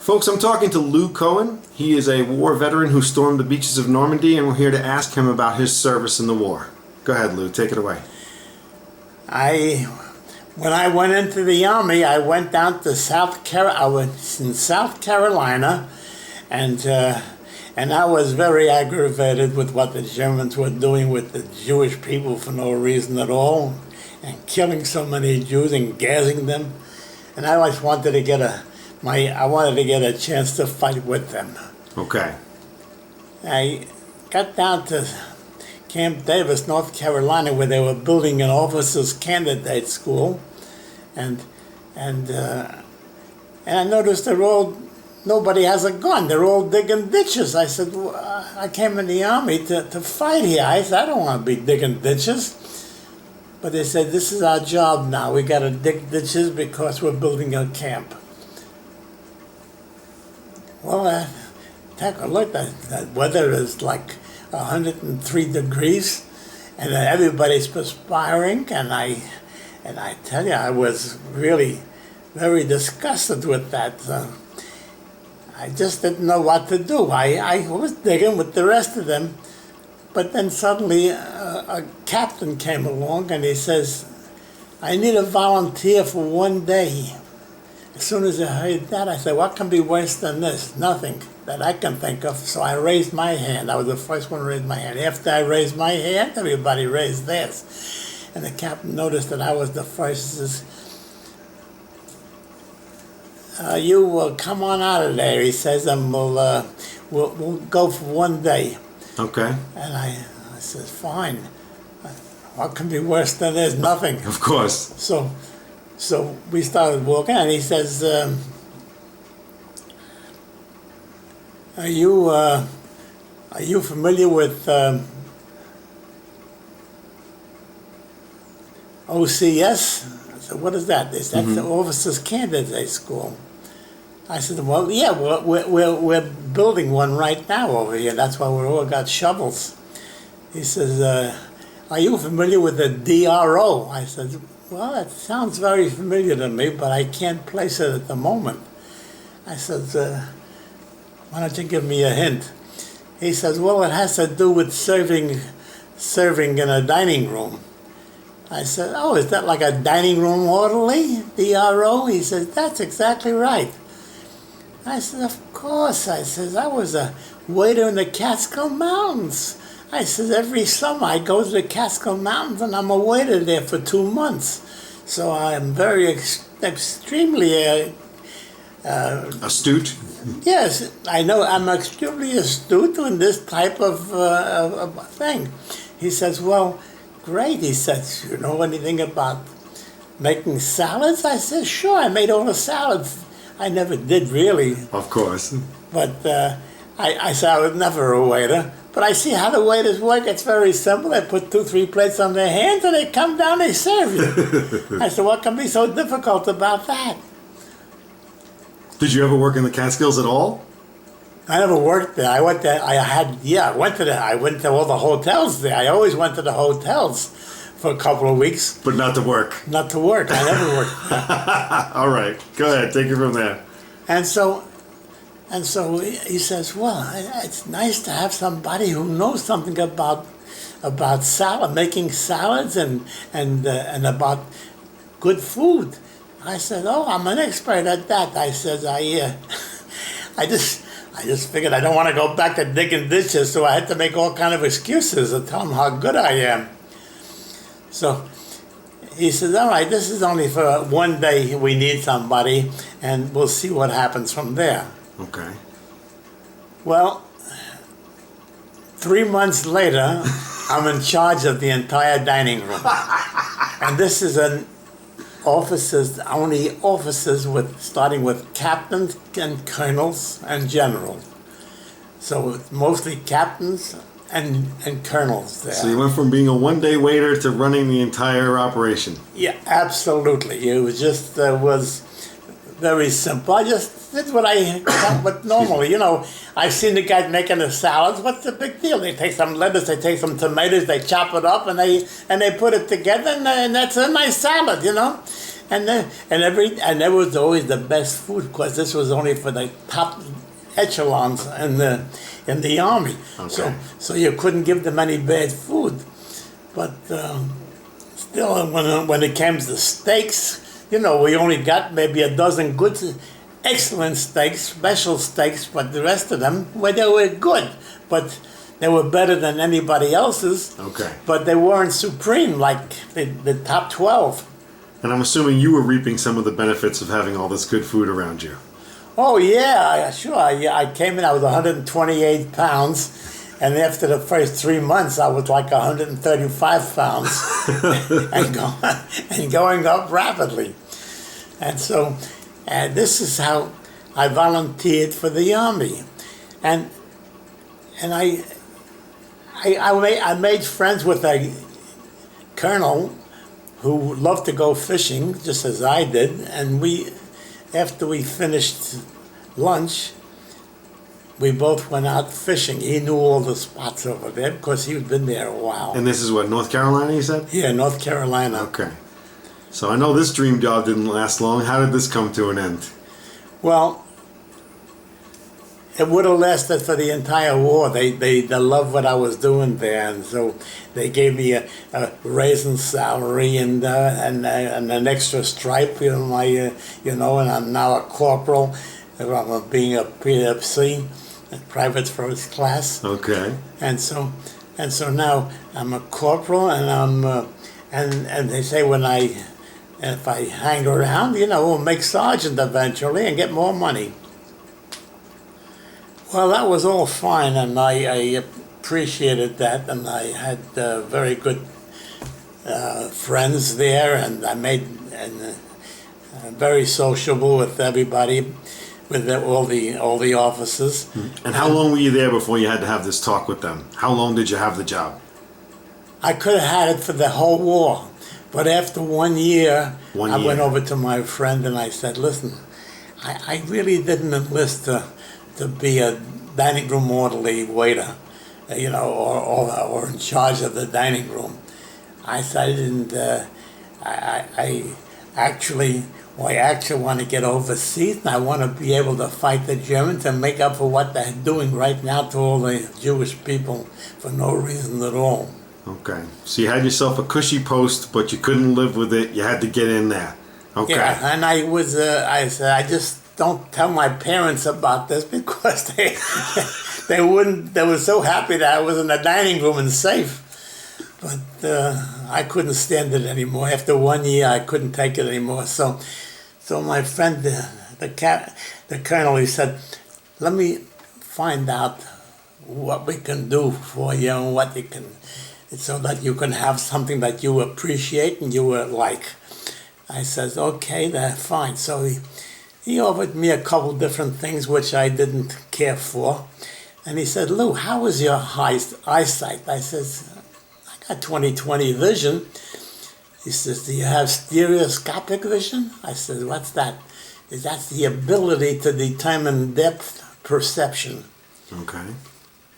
Folks, I'm talking to Lou Cohen. He is a war veteran who stormed the beaches of Normandy, and we're here to ask him about his service in the war. Go ahead, Lou. Take it away. When I went into the Army, I went down to South Carolina. I was in South Carolina, and I was very aggravated with what the Germans were doing with the Jewish people for no reason at all, and killing so many Jews and gassing them. And I always wanted to get a chance to fight with them. Okay. I got down to Camp Davis, North Carolina, where they were building an officers' candidate school, and I noticed nobody has a gun. They're all digging ditches. I said, well, I came in the Army to fight here. I said, I don't want to be digging ditches. But they said, this is our job now. We got to dig ditches because we're building a camp. Well, take a look. The weather is like 103 degrees, and everybody's perspiring. And I tell you, I was really very disgusted with that. I just didn't know what to do. I was digging with the rest of them, but then suddenly a captain came along and he says, I need a volunteer for one day. As soon as I heard that, I said, what can be worse than this? Nothing that I can think of. So I raised my hand. I was the first one to raise my hand. After I raised my hand, everybody raised theirs. And the captain noticed that I was the first. He says, you will come on out of there, he says, and we'll go for one day. Okay. And I said, fine. What can be worse than this? Nothing. Of course. So we started walking, and he says, are you familiar with OCS? I said, what is that? That's the Officers Candidate School. I said, well, yeah, we're building one right now over here. That's why we all got shovels. He says, are you familiar with the DRO? I said, well, that sounds very familiar to me, but I can't place it at the moment. I said, why don't you give me a hint? He says, well, it has to do with serving in a dining room. I said, oh, is that like a dining room orderly, DRO? He says, that's exactly right. I said, of course. I says, I was a waiter in the Catskill Mountains. I said, every summer I go to the Catskill Mountains and I'm a waiter there for 2 months. So I'm very extremely astute? Yes, I know. I'm extremely astute in this type of thing. He says, well, great. He says, you know anything about making salads? I said, sure, I made all the salads. I never did really. Of course. But I said I was never a waiter. But I see how the waiters work. It's very simple. They put 2-3 plates on their hands and they come down, they serve you. I said, what can be so difficult about that? Did you ever work in the Catskills at all? I never worked there. I went there. I went to all the hotels there. I always went to the hotels for a couple of weeks. But not to work. Not to work. I never worked there. All right. Go ahead. Take it from there. And so he says, well, it's nice to have somebody who knows something about salad, making salads and about good food. I said, oh, I'm an expert at that. I said, I just figured I don't want to go back to digging ditches, so I had to make all kind of excuses to tell him how good I am. So he says, all right, this is only for one day. We need somebody, and we'll see what happens from there. Okay. Well, 3 months later, I'm in charge of the entire dining room. And this is only officers starting with captains and colonels and generals. So it's mostly captains and colonels there. So you went from being a one-day waiter to running the entire operation. Yeah, absolutely. It was just was very simple. I just did what I thought was normally. You know, I've seen the guys making the salads. What's the big deal? They take some lettuce, they take some tomatoes, they chop it up, and they put it together, and that's a nice salad, you know. And there was always the best food because this was only for the top echelons in the army. Okay. So you couldn't give them any bad food. But still, when it came to steaks, we only got maybe a dozen good, excellent steaks, special steaks, but the rest of them, well, they were good, but they were better than anybody else's. Okay. But they weren't supreme like the top 12. And I'm assuming you were reaping some of the benefits of having all this good food around you. Oh, yeah, sure. I came in, I was 128 pounds. And after the first 3 months, I was like 135 pounds and going up rapidly. And so this is how I volunteered for the Army. And I made friends with a colonel who loved to go fishing, just as I did. And after we finished lunch, we both went out fishing. He knew all the spots over there because he'd been there a while. And this is what, North Carolina, you said? Yeah, North Carolina. Okay. So I know this dream job didn't last long. How did this come to an end? Well, it would have lasted for the entire war. They loved what I was doing there, and so they gave me a raise in salary and an extra stripe in my, and I'm now a corporal. I'm being a PFC, a private first class. Okay. And so now I'm a corporal, and and they say if I hang around, we'll make sergeant eventually and get more money. Well, that was all fine, and I appreciated that, and I had very good friends there, and I made very sociable with everybody. With all the officers. And how long were you there before you had to have this talk with them? How long did you have the job? I could have had it for the whole war. But after 1 year, I went over to my friend and I said, listen, I really didn't enlist to be a dining room orderly waiter, or in charge of the dining room. I said, I actually want to get overseas, and I want to be able to fight the Germans and make up for what they're doing right now to all the Jewish people for no reason at all. Okay. So you had yourself a cushy post, but you couldn't live with it. You had to get in there. Okay. Yeah, and I said, I just don't tell my parents about this because they wouldn't. They were so happy that I was in the dining room and safe. But I couldn't stand it anymore. After 1 year, I couldn't take it anymore. So my friend, the colonel, he said, let me find out what we can do for you and what you can, so that you can have something that you appreciate and you will like. I said, okay, that's fine. So he offered me a couple different things which I didn't care for. And he said, Lou, how is your eyesight? I said, I got 20/20 vision. He says, do you have stereoscopic vision? I said, what's that? That's the ability to determine depth perception. Okay.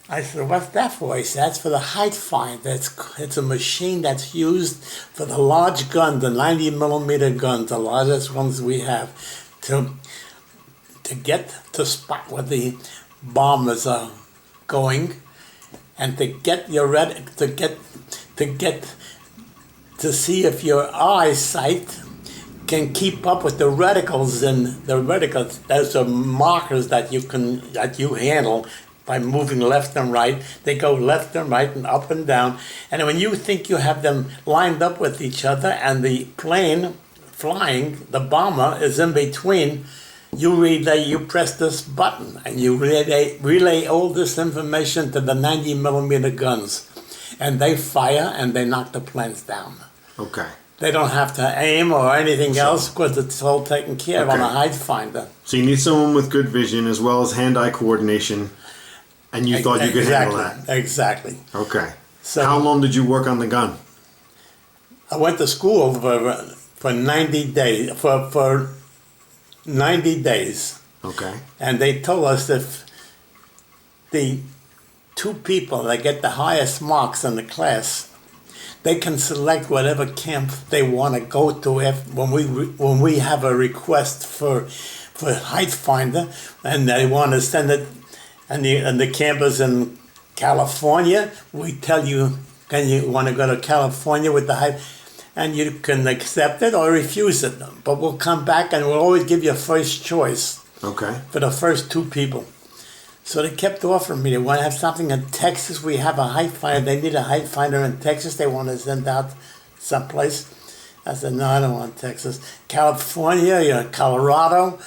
I said, what's that for? He said, that's for the height finder. It's a machine that's used for the large gun, the 90 millimeter guns, the largest ones we have, to get to spot where the bombers are going, and to get your to see if your eyesight can keep up with the reticles. And the reticles, those are markers that you handle by moving left and right. They go left and right and up and down. And when you think you have them lined up with each other and the plane flying, the bomber is in between, you press this button and you relay all this information to the 90 millimeter guns. And they fire and they knock the planes down. Okay. They don't have to aim or anything else because it's all taken care of on a height finder. So you need someone with good vision as well as hand-eye coordination, and you thought you could handle that. Exactly. Okay. So how long did you work on the gun? I went to school for 90 days. For 90 days. Okay. And they told us if the two people that get the highest marks in the class, they can select whatever camp they want to go to when we have a request for height finder, and they want to send it, and the camp is in California. We tell you, can you want to go to California with the height, and you can accept it or refuse it. But we'll come back and we'll always give you first choice. Okay. For the first 2 people. So they kept offering me, they want to have something in Texas. We have a height finder. They need a height finder in Texas. They want to send out someplace. I said, no, I don't want Texas. California, Colorado.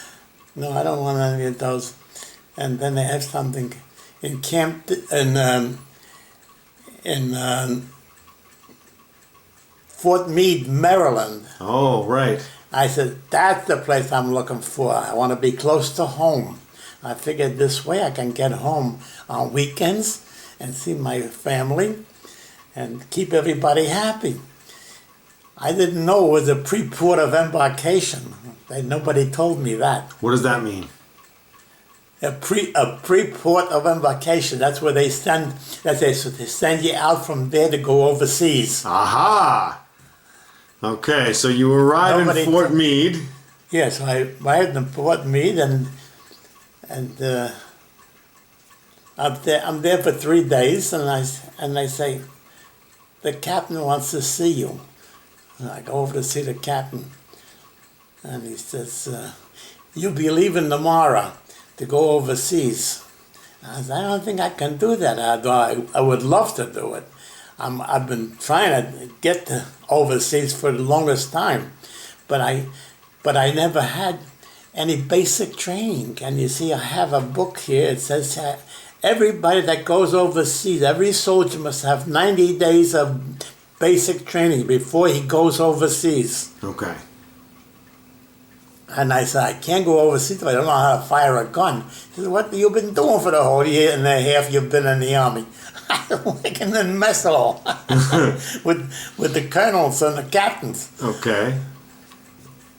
No, I don't want any of those. And then they have something in Fort Meade, Maryland. Oh, right. I said, that's the place I'm looking for. I want to be close to home. I figured this way I can get home on weekends and see my family and keep everybody happy. I didn't know it was a pre-port of embarkation. Nobody told me that. What does that mean? A pre-port of embarkation. That's where they send you out from there to go overseas. Aha! Okay, so you arrive in Fort Meade. Yes, I arrived in Fort Meade, and I'm there for 3 days, and I say, the captain wants to see you. And I go over to see the captain, and he says, you'll be leaving tomorrow to go overseas. I said, I don't think I can do that, although I would love to do it. I've been trying to get to overseas for the longest time, but I never had any basic training. And you see, I have a book here. It says everybody that goes overseas, every soldier must have 90 days of basic training before he goes overseas. Okay. And I said, I can't go overseas if I don't know how to fire a gun. He said, what have you been doing for the whole year and a half you've been in the Army? I'm working in mess hall with the colonels and the captains. Okay.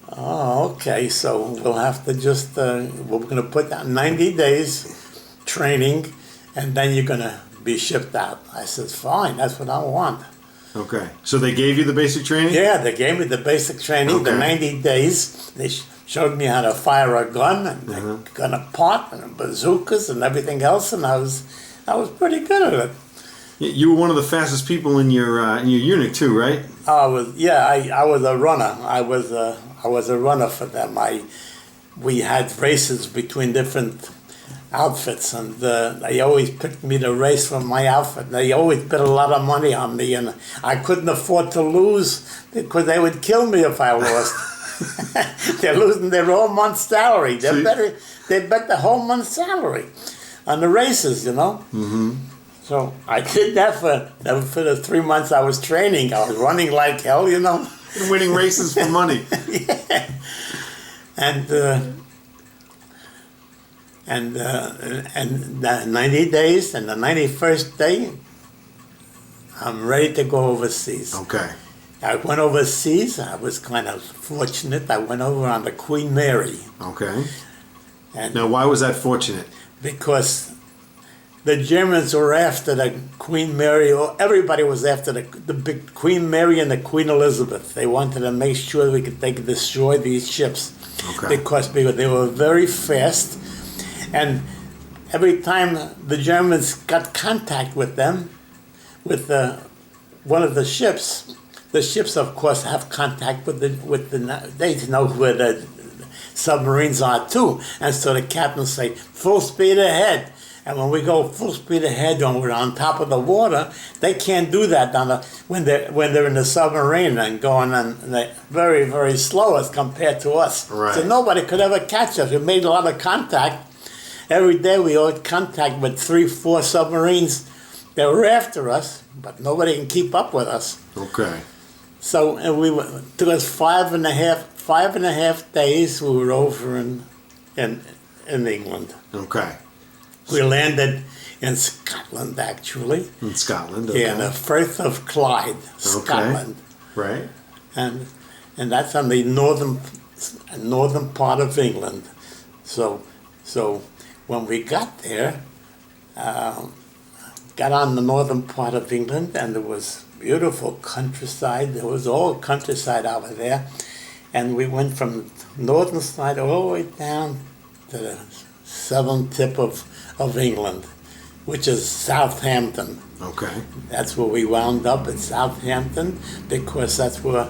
Oh, okay. So we'll have to just, we're going to put down 90 days training, and then you're going to be shipped out. I said, fine, that's what I want. Okay. So they gave you the basic training? Yeah, they gave me the basic training, the 90 days. They showed me how to fire a gun and a gun apart and bazookas and everything else, and I was pretty good at it. You were one of the fastest people in your unit too, right? I was a runner. I was a runner for them. We had races between different outfits, and they always picked me to race for my outfit. They always bet a lot of money on me, and I couldn't afford to lose because they would kill me if I lost. They're losing their whole month's salary. They bet the whole month's salary on the races, you know. Mm-hmm. So I did that for the 3 months I was training. I was running like hell, you know. Winning races for money. Yeah. And the 90 days, and the 91st day, I'm ready to go overseas. Okay. I went overseas. I was kind of fortunate. I went over on the Queen Mary. Okay. And now, why was that fortunate? Because the Germans were after the Queen Mary, or everybody was after the big Queen Mary and the Queen Elizabeth. They wanted to make sure they could destroy these ships. Okay. Because they were very fast. And every time the Germans got contact with them, with one of the ships, of course, have contact with they know where the submarines are too. And so the captains say, full speed ahead. And when we go full speed ahead, when we're on top of the water, they can't do that when they're in the submarine and going on very, very slow as compared to us. Right. So nobody could ever catch us. We made a lot of contact. Every day we had contact with 3-4 submarines that were after us, but nobody can keep up with us. Okay. So it took us 5.5 days. We were over in England. Okay. We landed in Scotland, actually. In Scotland, okay. Yeah, in the Firth of Clyde, Scotland. Okay. Right. And that's on the northern part of England. So when we got there, got on the northern part of England, and there was beautiful countryside. There was all countryside over there. And we went from the northern side all the way down to the southern tip of England, which is Southampton. Okay. That's where we wound up at Southampton, because that's where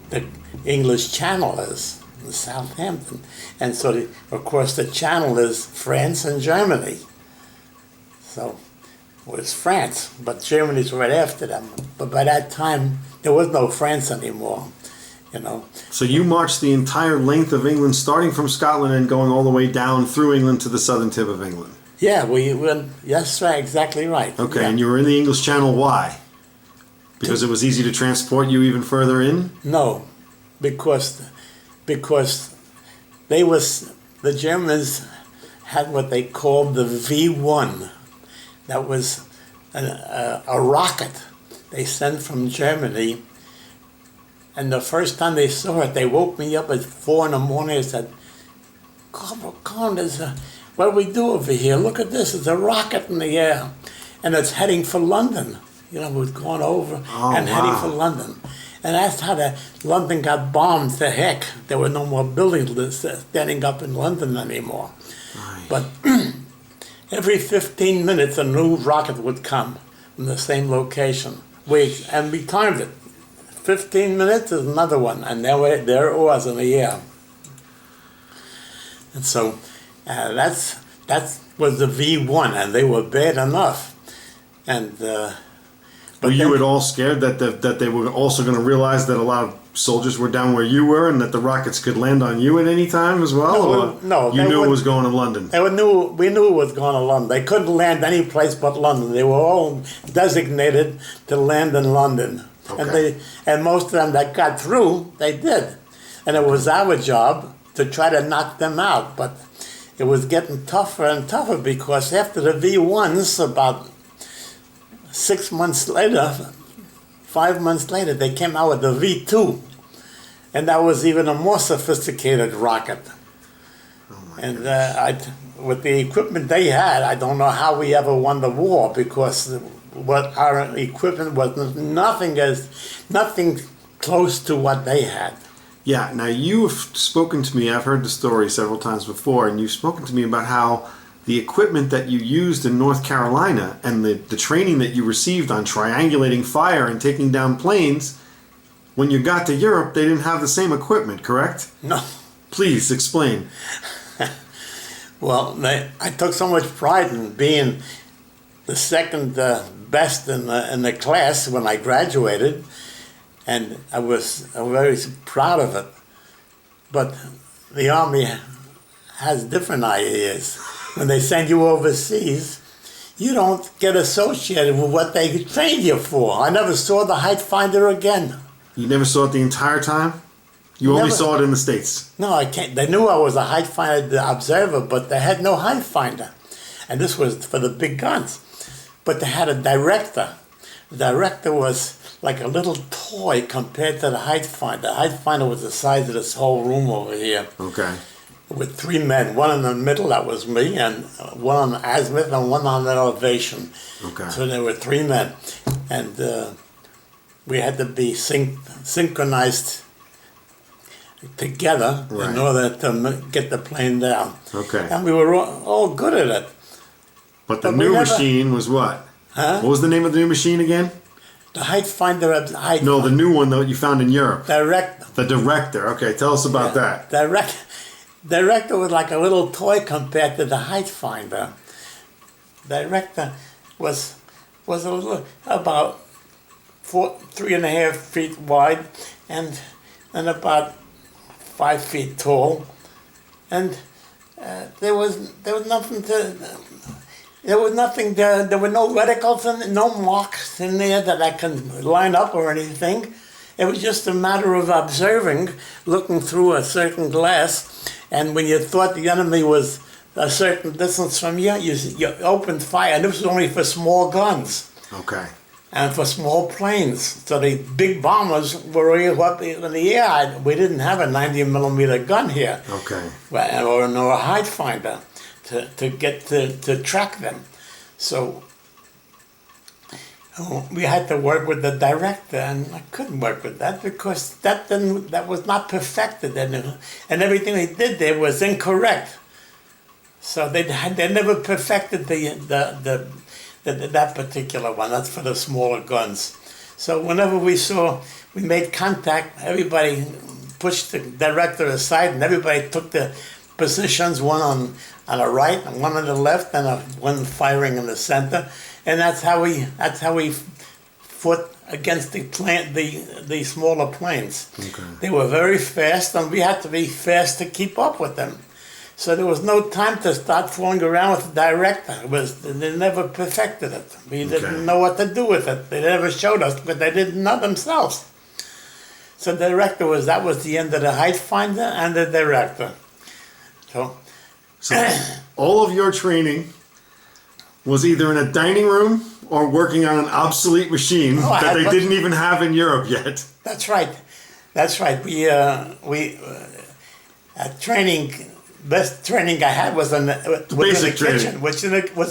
the English Channel is, in Southampton. And so, of course, the Channel is France and Germany. So it was France, but Germany's right after them. But by that time, there was no France anymore, you know. So you marched the entire length of England, starting from Scotland and going all the way down through England to the southern tip of England. Yeah, we went, yes, right, exactly right. Okay, Yeah. and you were in the English Channel, why? Because it was easy to transport you even further in? No, because the Germans had what they called the V1. That was a rocket they sent from Germany. And the first time they saw it, they woke me up at 4 in the morning and said, Corporal Cohen, what do we do over here? Look at this, it's a rocket in the air. And it's heading for London. You know, we've gone over heading for London. And that's how London got bombed to heck. There were no more buildings standing up in London anymore. Right. But every 15 minutes, a new rocket would come from the same location. We timed it. 15 minutes is another one, and there it was in the air. And so that was the V1, and they were bad enough. And were you at all scared that they were also going to realize that a lot of soldiers were down where you were, and that the rockets could land on you at any time as well? No, you knew it was going to London. We knew it was going to London. They couldn't land any place but London. They were all designated to land in London. Okay. And most of them that got through, they did. And it was our job to try to knock them out. But it was getting tougher and tougher, because after the V1s, about 6 months later, 5 months later, they came out with the V2. And that was even a more sophisticated rocket. And with the equipment they had, I don't know how we ever won the war, because what our equipment was nothing close to what they had. Yeah, now you've spoken to me, I've heard the story several times before, and you've spoken to me about how the equipment that you used in North Carolina and the training that you received on triangulating fire and taking down planes, when you got to Europe, they didn't have the same equipment, correct? No. Please, explain. Well, I took so much pride in being the second best in the class when I graduated, and I was very proud of it. But the Army has different ideas. When they send you overseas, you don't get associated with what they trained you for. I never saw the height finder again. You never saw it the entire time? You only saw it in the States? No, I can't. They knew I was a height finder observer, but they had no height finder. And this was for the big guns. But they had a director. The director was like a little toy compared to the height finder. The height finder was the size of this whole room over here. Okay. With 3 men, one in the middle, that was me, and one on the azimuth and one on the elevation. Okay. So there were 3 men. And we had to be synchronized together in order to get the plane down. Okay. And we were all good at it. But the new machine was what? Huh? What was the name of the new machine again? The height finder. No, the new one that you found in Europe. Director. The director. Okay, tell us about that. Director was like a little toy compared to the height finder. Director was a little, about 3.5 feet wide and about 5 feet tall, and there was nothing to. There was nothing. There were no reticles and no marks in there that I can line up or anything. It was just a matter of observing, looking through a certain glass, and when you thought the enemy was a certain distance from you, you opened fire, and this was only for small guns. Okay. And for small planes. So the big bombers were up in the air. We didn't have a 90-millimeter gun here. Okay. Nor a height finder to track them. So We had to work with the director, and I couldn't work with that because that was not perfected, and everything they did there was incorrect. So they never perfected that particular one. That's for the smaller guns. So whenever we made contact, everybody pushed the director aside, and everybody took the positions, one on the right and one on the left, and one firing in the center. And that's how we fought against the smaller planes. Okay. They were very fast, and we had to be fast to keep up with them. So there was no time to start fooling around with the director. They never perfected it. We didn't know what to do with it. They never showed us, but they didn't know themselves. So the director that was the end of the height finder and the director. So all of your training was either in a dining room or working on an obsolete machine that they didn't even have in Europe yet. That's right. That's right. We best training I had was in the kitchen, was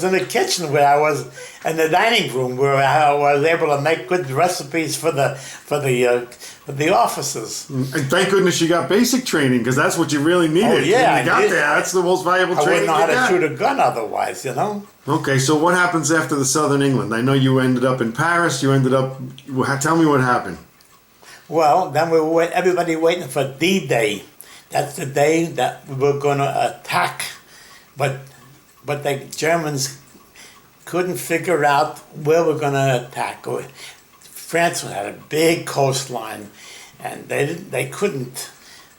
in the kitchen where I was in the dining room where I was able to make good recipes for the officers. And thank goodness you got basic training because that's what you really needed. Oh yeah, you got there. That's the most valuable training. I wouldn't know how to shoot a gun otherwise, you know. Okay, so what happens after the Southern England? I know you ended up in Paris. Tell me what happened. Well, then everybody waiting for D-Day. That's the day that we were going to attack, but the Germans couldn't figure out where we're going to attack. France had a big coastline, and they couldn't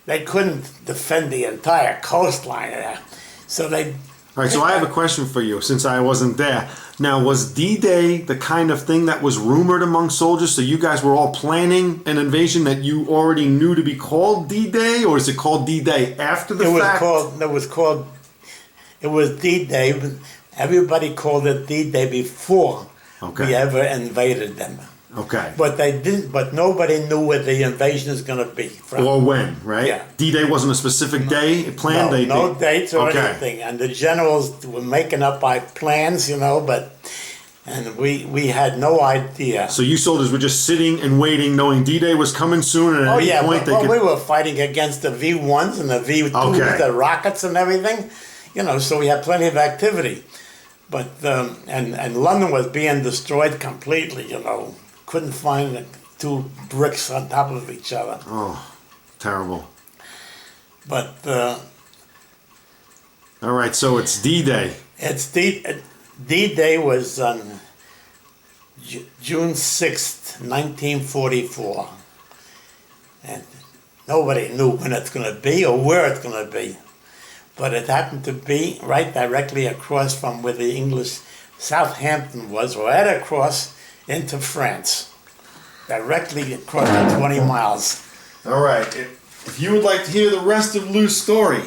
defend the entire coastline. So they. All right, so I have a question for you since I wasn't there. Now, was D-Day the kind of thing that was rumored among soldiers? So you guys were all planning an invasion that you already knew to be called D-Day, or is it called D-Day after the fact? It was D-Day, but everybody called it D-Day before we ever invaded them. Okay. But they didn't. But nobody knew where the invasion is going to be from. Or when, right? Yeah. D-Day wasn't a specific day, planned day. No dates or anything. And the generals were making up our plans, you know, and we had no idea. So you soldiers were just sitting and waiting, knowing D-Day was coming soon, and at any point we were fighting against the V-1s and the V-2s, the rockets and everything, you know. So we had plenty of activity, but and London was being destroyed completely, you know. Couldn't find two bricks on top of each other. Oh, terrible. But all right, so it's D-Day. It's D-Day was on June 6th, 1944. And nobody knew when it's going to be or where it's going to be. But it happened to be right directly across from where the English Southampton was, right across into France, directly across the 20 miles. All right. If you would like to hear the rest of Lou's story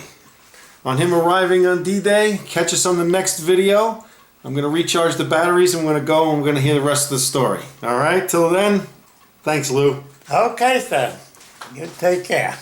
on him arriving on D-Day, catch us on the next video. I'm going to recharge the batteries. I'm going to go and we're going to hear the rest of the story. All right. Till then, thanks, Lou. Okay, sir. You take care.